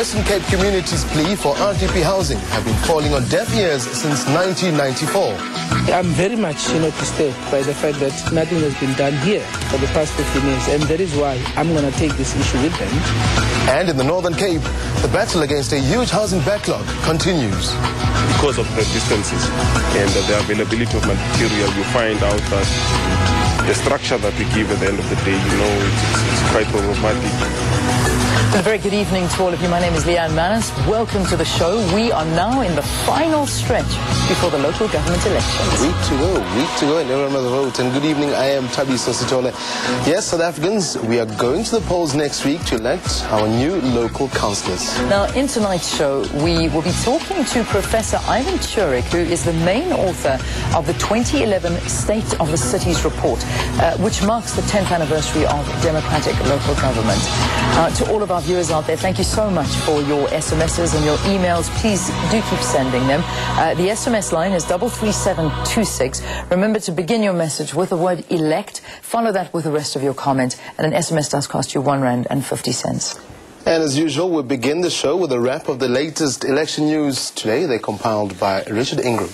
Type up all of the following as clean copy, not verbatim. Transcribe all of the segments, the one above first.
Western Cape community's plea for RDP housing have been falling on deaf ears since 1994. I'm very much disturbed by the fact that nothing has been done here for the past 15 years, and that is why I'm going to take this issue with them. And in the Northern Cape, the battle against a huge housing backlog continues. Because of the distances and the availability of material, you find out that the structure that we give at the end of the day, it's quite problematic. A very good evening to all of you. My name is Leanne Manus. Welcome to the show. We are now in the final stretch before the local government elections. Week to go, and everyone must vote. And good evening, I am SABC2. Yes, South Africans, we are going to the polls next week to elect our new local councillors. Now, in tonight's show, we will be talking to Professor Ivan Churik, who is the main author of the 2011 State of the Cities report, which marks the 10th anniversary of democratic local government. To all of our viewers out there, thank you so much for your SMSs and your emails. Please do keep sending them. The SMS line is 33726. Remember to begin your message with the word elect. Follow that with the rest of your comment, and an SMS does cost you R1.50. And as usual, we'll begin the show with a wrap of the latest election news today. They're compiled by Richard Ingram.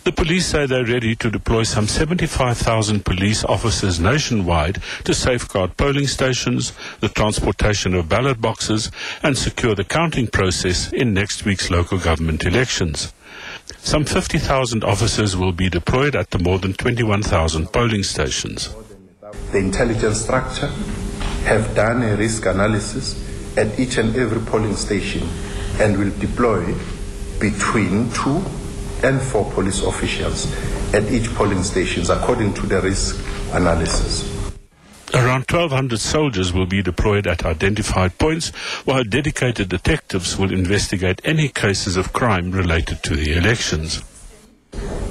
The police say they're ready to deploy some 75,000 police officers nationwide to safeguard polling stations, the transportation of ballot boxes, and secure the counting process in next week's local government elections. Some 50,000 officers will be deployed at the more than 21,000 polling stations. The intelligence structure have done a risk analysis at each and every polling station and will deploy between 2 and 4 police officials at each polling stations according to the risk analysis. Around 1,200 soldiers will be deployed at identified points, while dedicated detectives will investigate any cases of crime related to the elections.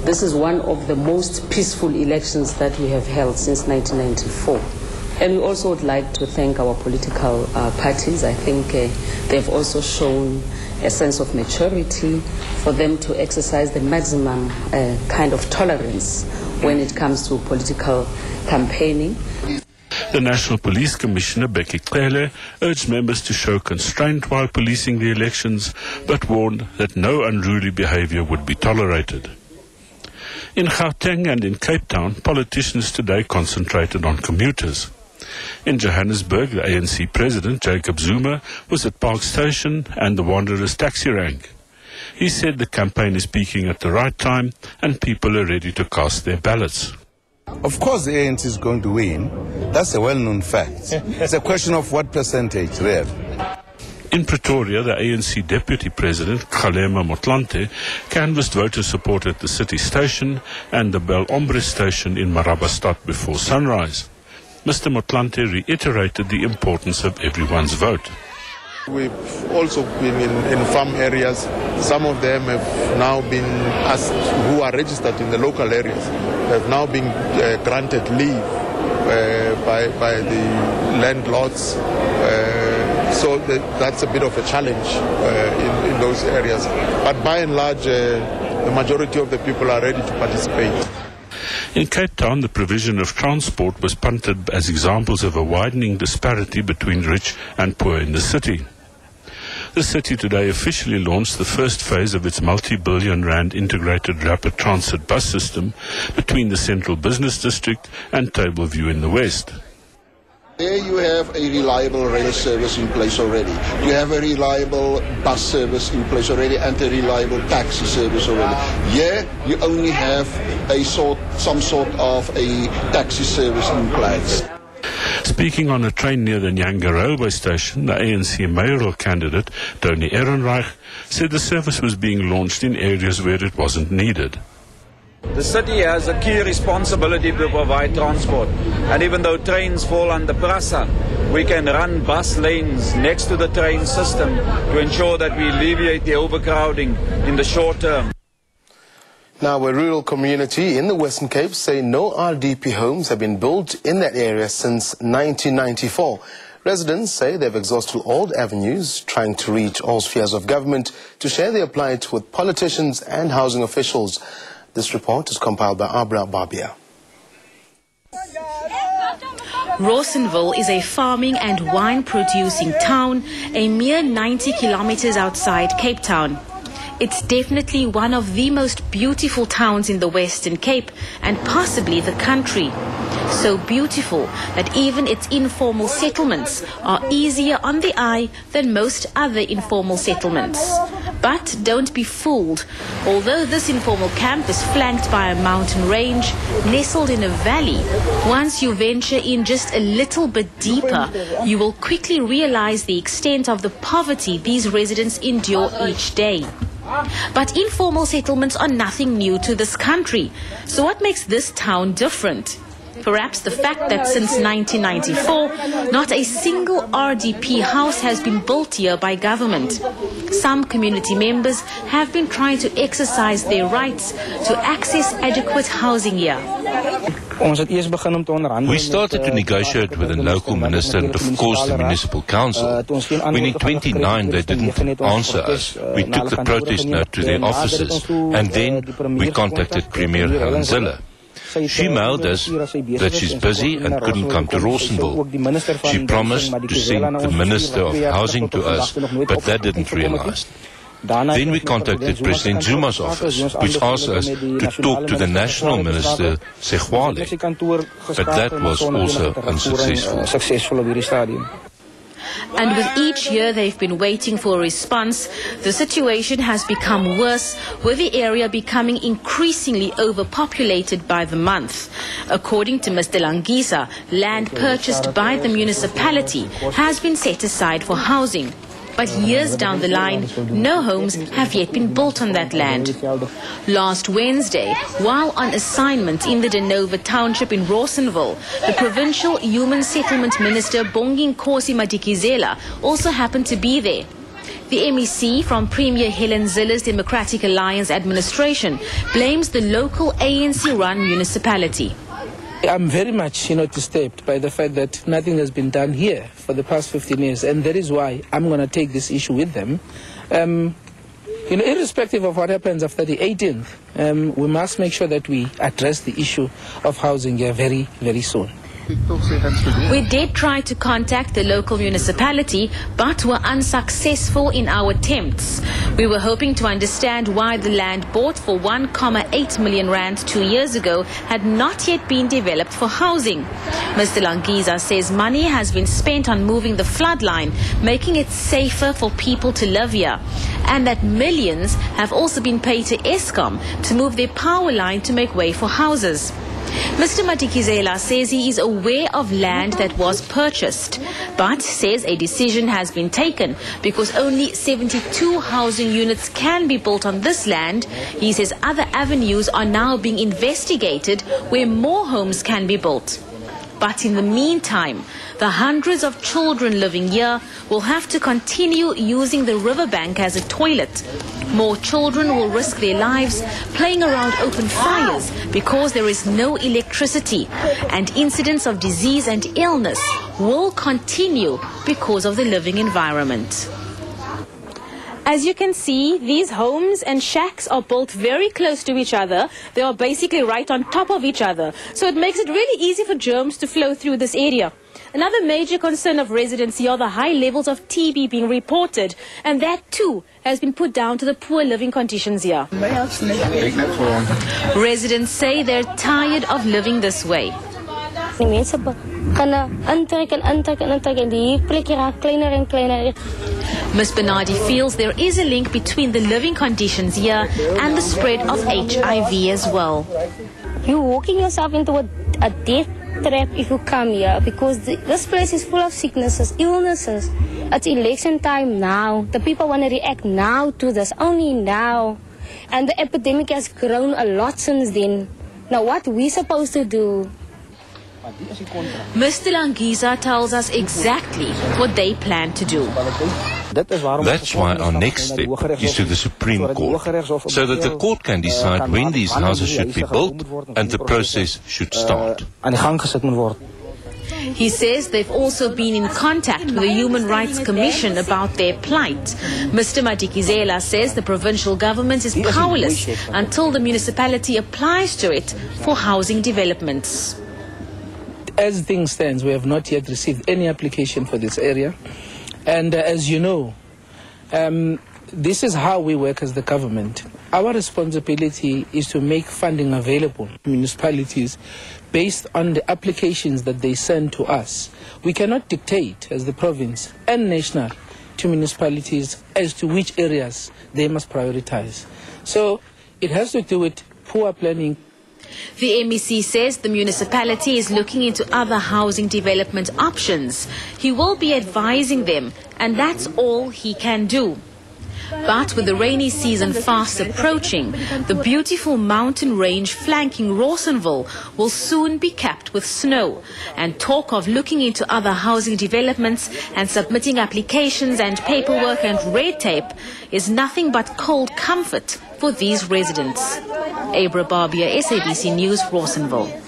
This is one of the most peaceful elections that we have held since 1994. And we also would like to thank our political parties. I think they've also shown a sense of maturity for them to exercise the maximum kind of tolerance when it comes to political campaigning. The National Police Commissioner, Becky Cele, urged members to show constraint while policing the elections, but warned that no unruly behavior would be tolerated. In Gauteng and in Cape Town, politicians today concentrated on commuters. In Johannesburg, the ANC president, Jacob Zuma, was at Park Station and the Wanderers taxi rank. He said the campaign is peaking at the right time and people are ready to cast their ballots. Of course the ANC is going to win. That's a well-known fact. It's a question of what percentage, really. In Pretoria, the ANC Deputy President, Kgalema Motlanthe, canvassed voter support at the City Station and the Belombre Station in Marabastad before sunrise. Mr. Motlanthe reiterated the importance of everyone's vote. We've also been in farm areas. Some of them have now been asked, who are registered in the local areas, have now been granted leave by the landlords. So that's a bit of a challenge in those areas. But by and large, the majority of the people are ready to participate. In Cape Town, the provision of transport was punted as examples of a widening disparity between rich and poor in the city. The city today officially launched the first phase of its multi-billion rand integrated rapid transit bus system between the Central Business District and Tableview in the west. There you have a reliable rail service in place already. You have a reliable bus service in place already and a reliable taxi service already. Here you only have some sort of a taxi service in place. Speaking on a train near the Nyanga railway station, the ANC mayoral candidate, Tony Ehrenreich, said the service was being launched in areas where it wasn't needed. The city has a key responsibility to provide transport, and even though trains fall under PRASA, we can run bus lanes next to the train system to ensure that we alleviate the overcrowding in the short term. Now, a rural community in the Western Cape say no RDP homes have been built in that area since 1994. Residents say they've exhausted all avenues, trying to reach all spheres of government to share their plight with politicians and housing officials. This report is compiled by Abra Babia. Rosenville is a farming and wine-producing town, a mere 90 kilometers outside Cape Town. It's definitely one of the most beautiful towns in the Western Cape and possibly the country. So beautiful that even its informal settlements are easier on the eye than most other informal settlements. But don't be fooled. Although this informal camp is flanked by a mountain range, nestled in a valley, once you venture in just a little bit deeper, you will quickly realize the extent of the poverty these residents endure each day. But informal settlements are nothing new to this country. So what makes this town different? Perhaps the fact that since 1994, not a single RDP house has been built here by government. Some community members have been trying to exercise their rights to access adequate housing here. We started to negotiate with the local minister and of course the municipal council. When in 29 they didn't answer us, we took the protest note to their offices and then we contacted Premier Helen Zille. She mailed us that she's busy and couldn't come to Rosenville. She promised to send the Minister of Housing to us, but that didn't realize. Then we contacted President Zuma's office, which asked us to talk to the National Minister, Segwale, but that was also unsuccessful. And with each year they've been waiting for a response, the situation has become worse, with the area becoming increasingly overpopulated by the month. According to Mr. Langisa, land purchased by the municipality has been set aside for housing. But years down the line, no homes have yet been built on that land. Last Wednesday, while on assignment in the Denova township in Rosenville, the provincial human settlement minister Bonginkosi Madikizela also happened to be there. The MEC from Premier Helen Zille's Democratic Alliance administration blames the local ANC-run municipality. I'm very much, disturbed by the fact that nothing has been done here for the past 15 years, and that is why I'm going to take this issue with them. Irrespective of what happens after the 18th, we must make sure that we address the issue of housing here very, very soon. We did try to contact the local municipality, but were unsuccessful in our attempts. We were hoping to understand why the land bought for 1.8 million rand 2 years ago had not yet been developed for housing. Mr. Langisa says money has been spent on moving the floodline, making it safer for people to live here, and that millions have also been paid to Eskom to move their power line to make way for houses. Mr. Madikizela says he is aware of land that was purchased, but says a decision has been taken because only 72 housing units can be built on this land. He says other avenues are now being investigated where more homes can be built. But in the meantime, the hundreds of children living here will have to continue using the riverbank as a toilet. More children will risk their lives playing around open fires because there is no electricity, and incidents of disease and illness will continue because of the living environment. As you can see, these homes and shacks are built very close to each other. They are basically right on top of each other. So it makes it really easy for germs to flow through this area. Another major concern of residents here are the high levels of TB being reported. And that too has been put down to the poor living conditions here. Residents say they're tired of living this way. Ms. Bernardi feels there is a link between the living conditions here and the spread of HIV as well. You're walking yourself into a death trap if you come here, because this place is full of sicknesses, illnesses. It's election time now. The people want to react now to this, only now. And the epidemic has grown a lot since then. Now what are we supposed to do? Mr. Langisa tells us exactly what they plan to do. That's why our next step is to the Supreme Court, so that the court can decide when these houses should be built and the process should start. He says they've also been in contact with the Human Rights Commission about their plight. Mr. Madikizela says the provincial government is powerless until the municipality applies to it for housing developments. as things stand, we have not yet received any application for this area. And as you know, this is how we work as the government. Our responsibility is to make funding available to municipalities based on the applications that they send to us. We cannot dictate, as the province and national, to municipalities as to which areas they must prioritize. So it has to do with poor planning. The MEC says the municipality is looking into other housing development options. He will be advising them, and that's all he can do. But with the rainy season fast approaching, the beautiful mountain range flanking Rosenville will soon be capped with snow. And talk of looking into other housing developments and submitting applications and paperwork and red tape is nothing but cold comfort for these residents. Abra Barbia, SABC News, Rosenville.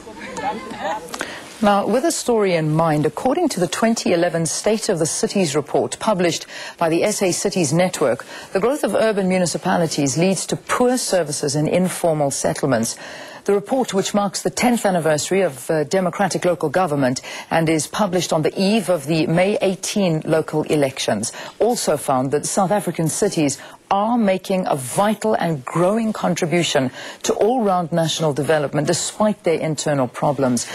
Now, with a story in mind, according to the 2011 State of the Cities report published by the SA Cities Network, the growth of urban municipalities leads to poor services and informal settlements. The report, which marks the 10th anniversary of democratic local government and is published on the eve of the May 18 local elections, also found that South African cities are making a vital and growing contribution to all-round national development despite their internal problems.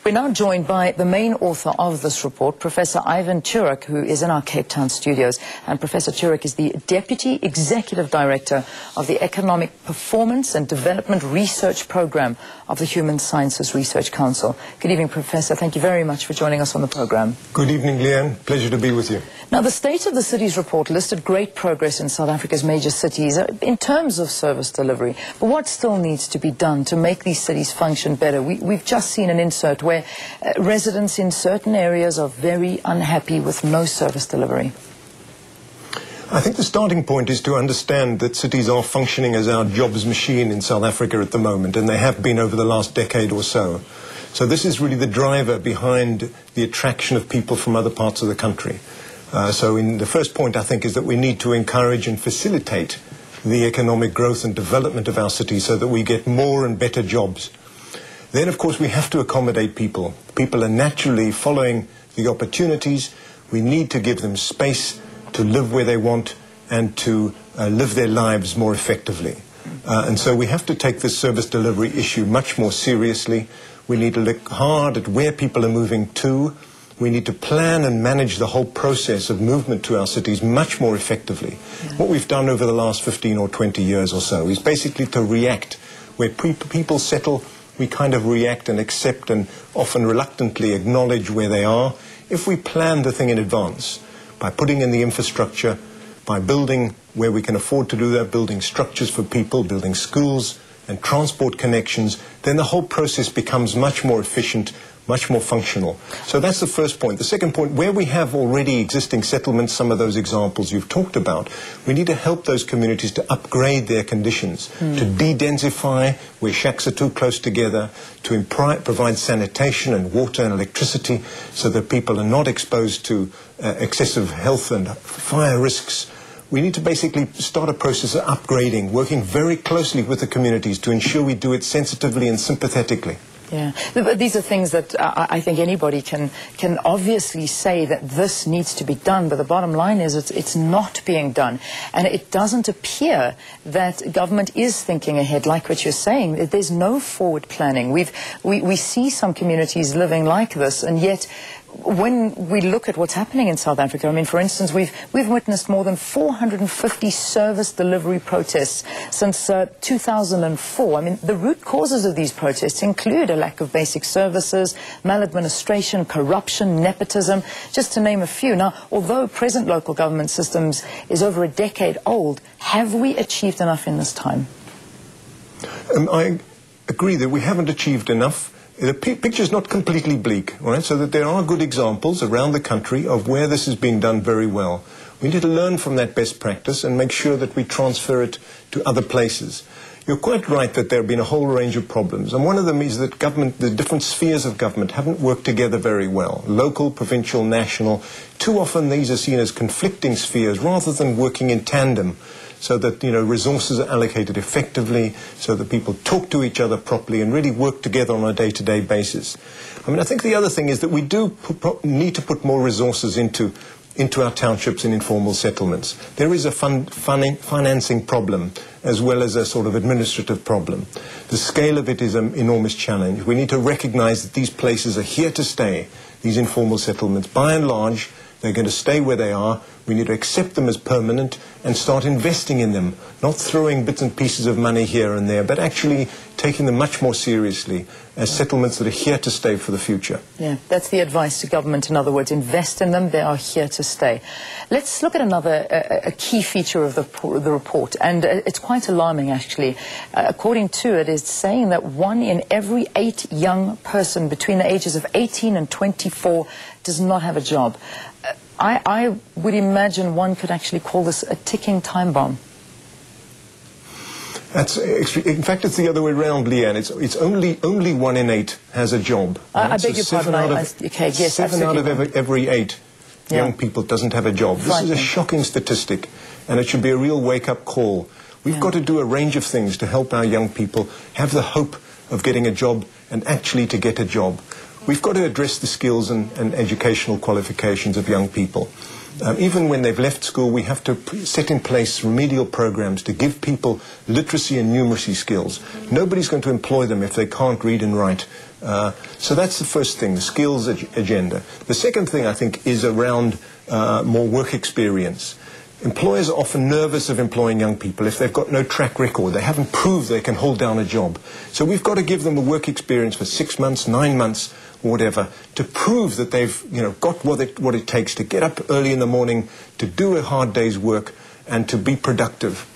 We're now joined by the main author of this report, Professor Ivan Turek, who is in our Cape Town studios. And Professor Turek is the Deputy Executive Director of the Economic Performance and Development Research Program of the Human Sciences Research Council. Good evening, Professor. Thank you very much for joining us on the program. Good evening, Leanne. Pleasure to be with you. Now, the State of the Cities report listed great progress in South Africa's major cities in terms of service delivery. But what still needs to be done to make these cities function better? We've just seen an insert where residents in certain areas are very unhappy with no service delivery. I think the starting point is to understand that cities are functioning as our jobs machine in South Africa at the moment, and they have been over the last decade or so. So this is really the driver behind the attraction of people from other parts of the country. So in the first point, I think, is that we need to encourage and facilitate the economic growth and development of our cities so that we get more and better jobs. Then, of course, we have to accommodate people. People are naturally following the opportunities. We need to give them space to live where they want and to live their lives more effectively. And so we have to take this service delivery issue much more seriously. We need to look hard at where people are moving to. We need to plan and manage the whole process of movement to our cities much more effectively. Yeah. What we've done over the last 15 or 20 years or so is basically to react. Where people settle, we kind of react and accept and often reluctantly acknowledge where they are. If we plan the thing in advance, by putting in the infrastructure, by building where we can afford to do that, building structures for people, building schools and transport connections, then the whole process becomes much more efficient, much more functional. So that's the first point. The second point, where we have already existing settlements, some of those examples you've talked about, we need to help those communities to upgrade their conditions, to de-densify where shacks are too close together, to provide sanitation and water and electricity so that people are not exposed to excessive health and fire risks. We need to basically start a process of upgrading, working very closely with the communities to ensure we do it sensitively and sympathetically. Yeah, but these are things that I think anybody can obviously say that this needs to be done, but the bottom line is it's not being done. And it doesn't appear that government is thinking ahead, like what you're saying. There's no forward planning. We see some communities living like this, and yet when we look at what's happening in South Africa, I mean, for instance, we've witnessed more than 450 service delivery protests since 2004. I mean, the root causes of these protests include a lack of basic services, maladministration, corruption, nepotism, just to name a few. Now, although present local government systems is over a decade old, have we achieved enough in this time? I agree that we haven't achieved enough. The picture is not completely bleak, right? So that there are good examples around the country of where this is being done very well. We need to learn from that best practice and make sure that we transfer it to other places. you're quite right that there have been a whole range of problems. And one of them is that government, the different spheres of government haven't worked together very well. Local, provincial, national. Too often these are seen as conflicting spheres rather than working in tandem, so that, you know, resources are allocated effectively, so that people talk to each other properly and really work together on a day-to-day basis. I mean, I think the other thing is that we do need to put more resources into our townships and informal settlements. There is a financing problem as well as a sort of administrative problem. The scale of it is an enormous challenge. We need to recognize that these places are here to stay, these informal settlements. By and large, they're going to stay where they are. We need to accept them as permanent and start investing in them, not throwing bits and pieces of money here and there, but actually taking them much more seriously as settlements that are here to stay for the future. Yeah, that's the advice to government. In other words, invest in them. They are here to stay. Let's look at another a key feature of the report, and it's quite alarming, actually. According to it, it's saying that 1 in every 8 young person between the ages of 18 and 24 does not have a job. I would imagine one could actually call this a ticking time bomb. In fact, it's the other way around, Leanne. It's only 1 in 8 has a job. I beg your pardon. Seven out of every 8 young people doesn't have a job. This is a shocking statistic, and it should be a real wake-up call. We've got to do a range of things to help our young people have the hope of getting a job and actually to get a job. We've got to address the skills and educational qualifications of young people. Even when they've left school, we have to set in place remedial programs to give people literacy and numeracy skills. Nobody's going to employ them if they can't read and write. So that's the first thing, the skills agenda. The second thing, I think, is around more work experience. Employers are often nervous of employing young people if they've got no track record. They haven't proved they can hold down a job. So we've got to give them a work experience for 6 months, 9 months, or whatever, to prove that they've got what it takes to get up early in the morning, to do a hard day's work, and to be productive.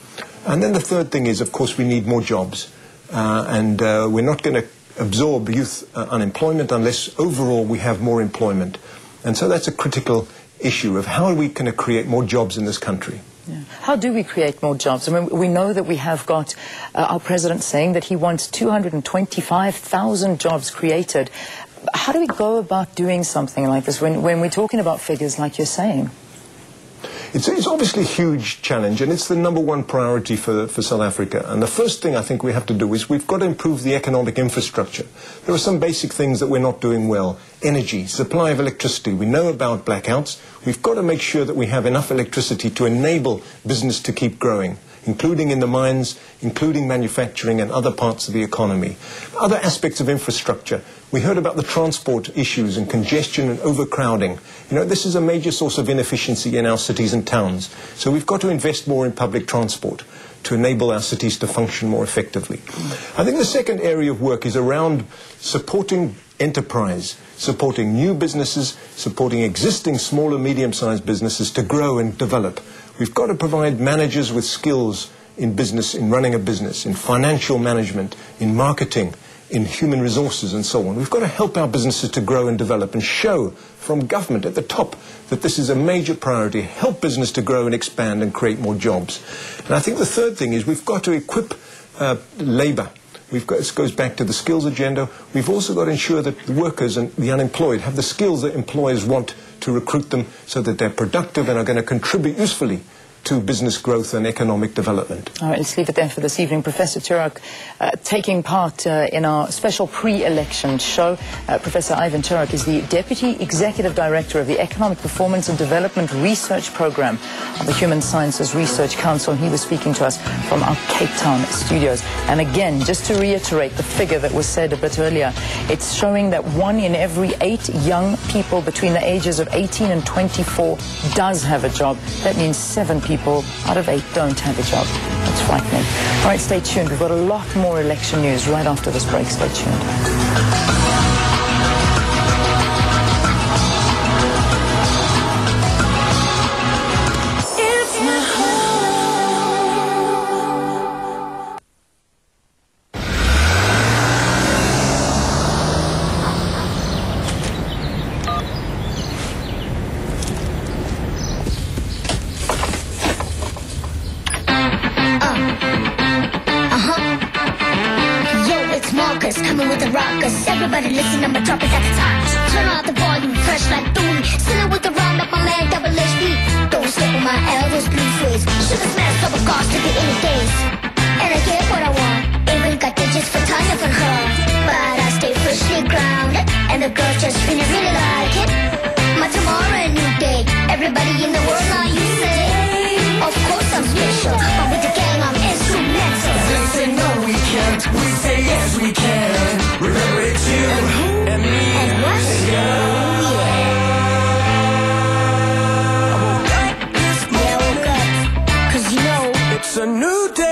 And then the third thing is, of course, we need more jobs. We're not going to absorb youth unemployment unless overall we have more employment. And so that's a critical issue of how are we going to create more jobs in this country. Yeah. How do we create more jobs? I mean, we know that we have got our president saying that he wants 225,000 jobs created. How do we go about doing something like this when we're talking about figures like you're saying? It's obviously a huge challenge, and it's the #1 priority for South Africa. And the first thing I think we have to do is we've got to improve the economic infrastructure. There are some basic things that we're not doing well. Energy, supply of electricity. We know about blackouts. We've got to make sure that we have enough electricity to enable business to keep growing, including in the mines, including manufacturing and other parts of the economy. Other aspects of infrastructure. We heard about the transport issues and congestion and overcrowding. You know, this is a major source of inefficiency in our cities and towns. So we've got to invest more in public transport to enable our cities to function more effectively. I think the second area of work is around supporting enterprise, supporting new businesses, supporting existing small and medium-sized businesses to grow and develop. We've got to provide managers with skills in business, in running a business, in financial management, in marketing, in human resources and so on. We've got to help our businesses to grow and develop and show from government at the top that this is a major priority, help business to grow and expand and create more jobs. And I think the third thing is we've got to equip labour. This goes back to the skills agenda. We've also got to ensure that the workers and the unemployed have the skills that employers want to recruit them so that they're productive and are going to contribute usefully to business growth and economic development. All right, let's leave it there for this evening. Professor Turok taking part in our special pre-election show. Professor Ivan Turok is the Deputy Executive Director of the Economic Performance and Development Research Program of the Human Sciences Research Council. He was speaking to us from our Cape Town studios. And again, just to reiterate the figure that was said a bit earlier, it's showing that 1 in every 8 young people between the ages of 18 and 24 does have a job. That means 7 people out of 8 don't have a job. That's frightening. All right, stay tuned. We've got a lot more election news right after this break. Stay tuned. rockers, coming with the rockers. Everybody listen, I'm a drop it at the top. Turn out the volume, fresh like Doom. Sinning with the round up my man, double HP. Don't slip on my Elvis blue face. Sugar smash, double cars to be any days. And I get what I want. Even got digits for Tanya for her. But I stay freshly grounded, and the girls just really, really like it. My tomorrow a new day. Everybody in the world now you say. Of course I'm special, but with the gang I'm instrumental. They say no we can't, we say yes we can. Remember it's you and me and what? I woke up this morning. Yeah, I woke up, 'cause you know it's a new day.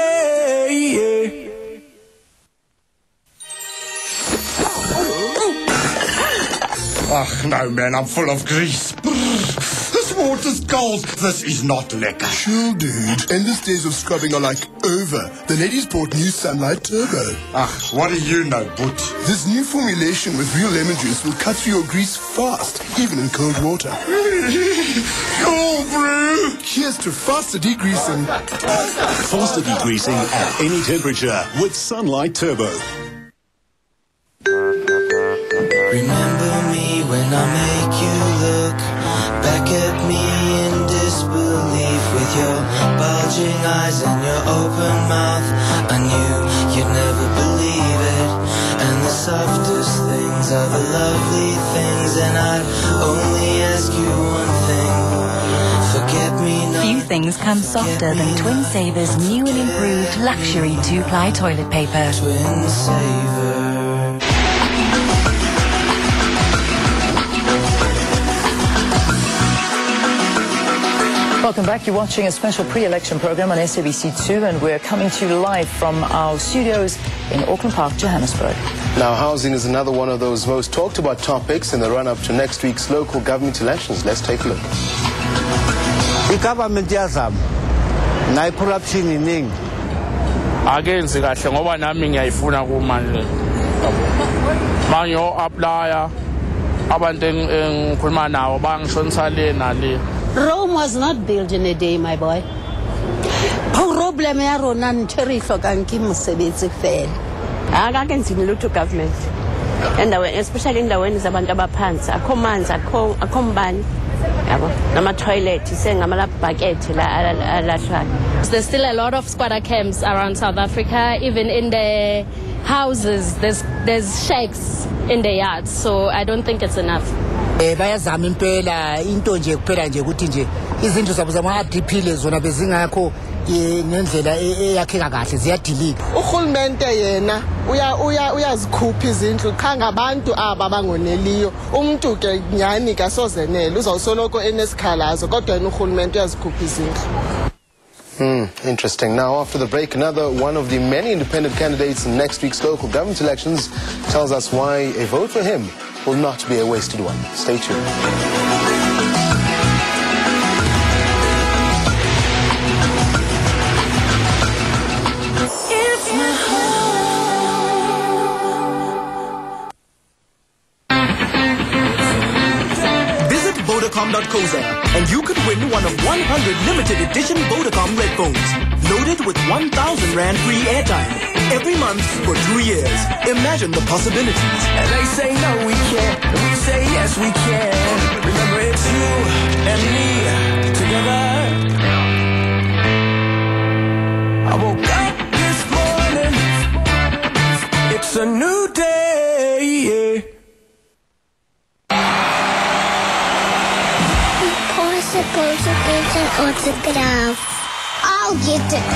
Ach, no, man, I'm full of grease. This water's cold. This is not lekker. Chill, dude. Endless days of scrubbing are like over. The ladies bought new Sunlight Turbo. Ach, what do you know, Boot? This new formulation with real lemon juice will cut through your grease fast, even in cold water. Cool, brew. Here's to faster degreasing. Faster degreasing at any temperature with Sunlight Turbo. Remember me when I make you look back at me in disbelief. With your bulging eyes and your open mouth, I knew you'd never believe it. And the softest things are the lovely things. And I'd only ask you one thing. Forget me not. Few things come softer than Twin Saver's new and improved luxury 2-ply toilet paper. Twin Saver. Welcome back. You're watching a special pre-election program on SABC2, and we're coming to you live from our studios in Auckland Park, Johannesburg. Now, housing is another one of those most talked about topics in the run-up to next week's local government elections. Let's take a look. The government yazam nayi corruption iningi akenzi kahle ngoba nami ngiyayifuna kumanje mangiyo apply abantu engikhuluma nawo bangishonisa le nale. Rome was not built in a day, my boy. Problem ya rona ntsheri hlokang ke mosebetsi fela. Akakenzi lutho government. Endaweni especially endaweni zabantu abaphansi akho manzi akho mbani. Yabo nama toilet sengama bucket la alahlala. There's still a lot of squatter camps around South Africa. Even in the houses there's shacks in the yards, so I don't think it's enough. Bayazama impela into nje kuphela nje ukuthi nje izindlu zabo zama-DP zona bezingakho ngendlela eyakheka kahle ziyadilika. Uhulumende yena uyazikhupha izindlu qha ngabantu aba bangoneliyo. Umuntu ke nyani kasozenele uzawusoloko enesikhalazo kodwa yena uhulumende uyazikhupha izindlu. Interesting. Now, after the break, another one of the many independent candidates in next week's local government elections tells us why a vote for him will not be a wasted one. Stay tuned. Visit Vodacom.co.za and you could win one of 100 limited edition Vodacom red phones, loaded with 1,000 Rand free airtime. Every month for 2 years. Imagine the possibilities. And they say no we can't, and we say yes we can. Remember it's you and me together. I woke up this morning. It's a new day. Supposed to get an autograph. I'll get it.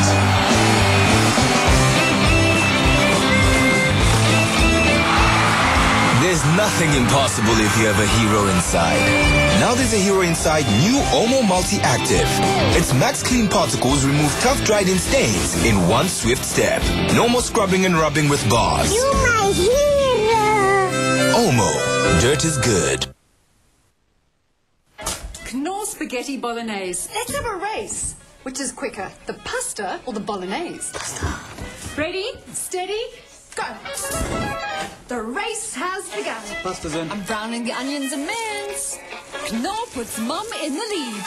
There's nothing impossible if you have a hero inside. Now there's a hero inside new Omo Multi-Active. Its max clean particles remove tough dried in stains in one swift step. No more scrubbing and rubbing with bars. You're my hero. Omo, dirt is good. Knorr spaghetti bolognese. Let's have a race. Which is quicker, the pasta or the bolognese? Pasta. Ready, steady, go. The race has begun. Pasta's in. I'm browning the onions and mince. Knorr puts mum in the lead.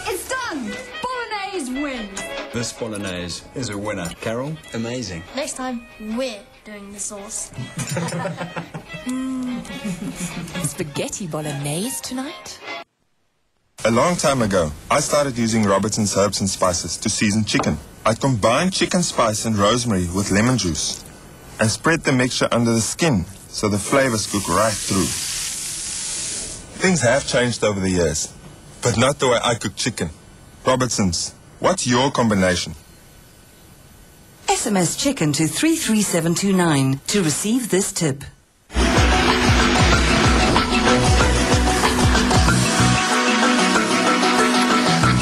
It's done. Bolognese wins. This bolognese is a winner. Carol, amazing. Next time, win. doing the sauce. Spaghetti bolognese tonight? A long time ago, I started using Robertson's herbs and spices to season chicken. I combined chicken spice and rosemary with lemon juice and spread the mixture under the skin so the flavors cook right through. Things have changed over the years, but not the way I cook chicken. Robertson's, what's your combination? SMS chicken to 33729 to receive this tip.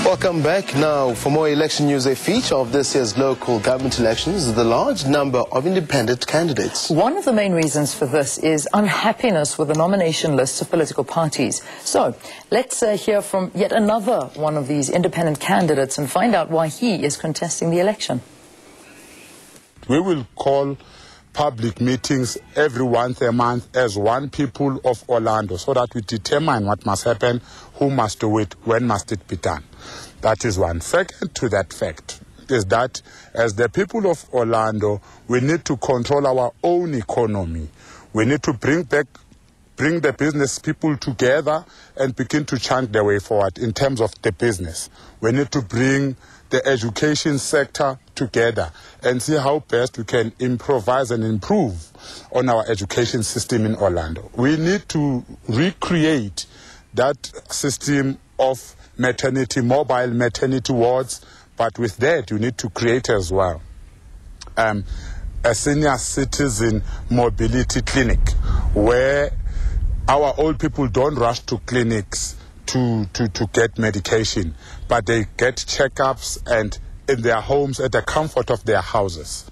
Welcome back. Now, for more election news, a feature of this year's local government elections is the large number of independent candidates. One of the main reasons for this is unhappiness with the nomination lists of political parties. So, let's hear from yet another one of these independent candidates and find out why he is contesting the election. We will call public meetings every once a month as one people of Orlando so that we determine what must happen, who must do it, when must it be done. That is one. Second to that fact is that as the people of Orlando, we need to control our own economy. We need to bring the business people together and begin to chant their way forward in terms of the business. We need to bring the education sector together and see how best we can improvise and improve on our education system in Orlando. We need to recreate that system of maternity, mobile maternity wards, but with that you need to create as well a senior citizen mobility clinic where our old people don't rush to clinics to get medication, but they get checkups and in their homes at the comfort of their houses.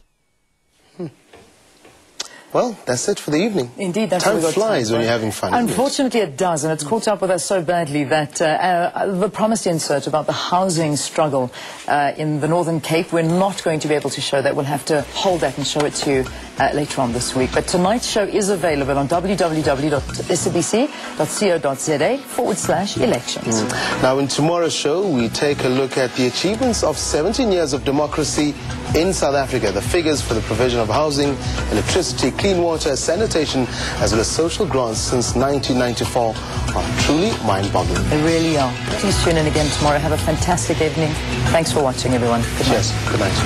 Well, that's it for the evening. Indeed, that's time flies when you're having fun. Unfortunately, it does, and it's caught up with us so badly that the promised insert about the housing struggle in the Northern Cape, we're not going to be able to show that. We'll have to hold that and show it to you later on this week. But tonight's show is available on www.sabc.co.za/elections. Now, in tomorrow's show, we take a look at the achievements of 17 years of democracy in South Africa. The figures for the provision of housing, electricity, clean water, sanitation, as well as social grants since 1994 are truly mind-boggling. They really are. Please tune in again tomorrow. Have a fantastic evening. Thanks for watching, everyone. Good night. Good night.